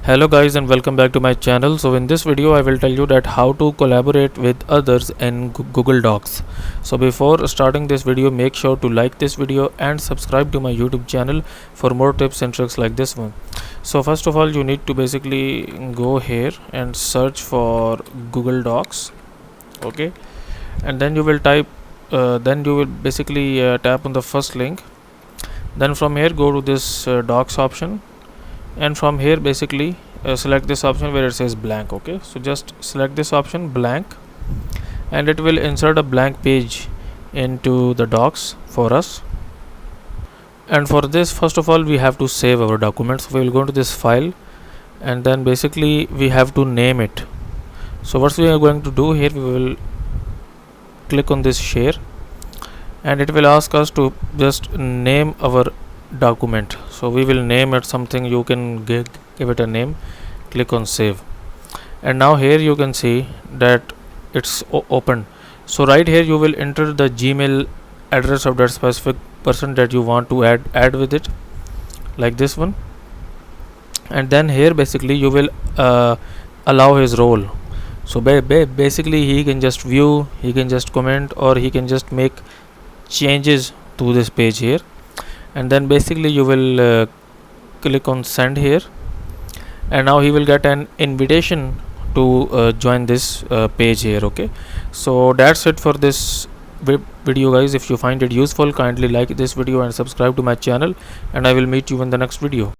Hello guys and welcome back to my channel. So in this video I will tell you that how to collaborate with others in Google Docs. So before starting this video, make sure to like this video and subscribe to my YouTube channel for more tips and tricks like this one. So first of all, you need to basically go here and search for Google Docs. Okay, and then you will type tap on the first link. Then from here go to this Docs option, and from here basically select this option where it says blank. Okay, so just select this option blank, and it will insert a blank page into the docs for us. And for this, first of all, we have to save our document. So we will go into this file, and then basically we have to name it. So what we are going to do here, we will click on this share, and it will ask us to just name our document. So we will name it something. You can give it a name. Click on save, and now here you can see that it's open. So right here you will enter the Gmail address of that specific person that you want to add with it, like this one. And then here basically you will allow his role. So basically he can just view, he can just comment, or he can just make changes to this page here. And then basically you will click on send here, and now he will get an invitation to join this page here. Okay, so that's it for this video guys. If you find it useful, kindly like this video and subscribe to my channel, and I will meet you in the next video.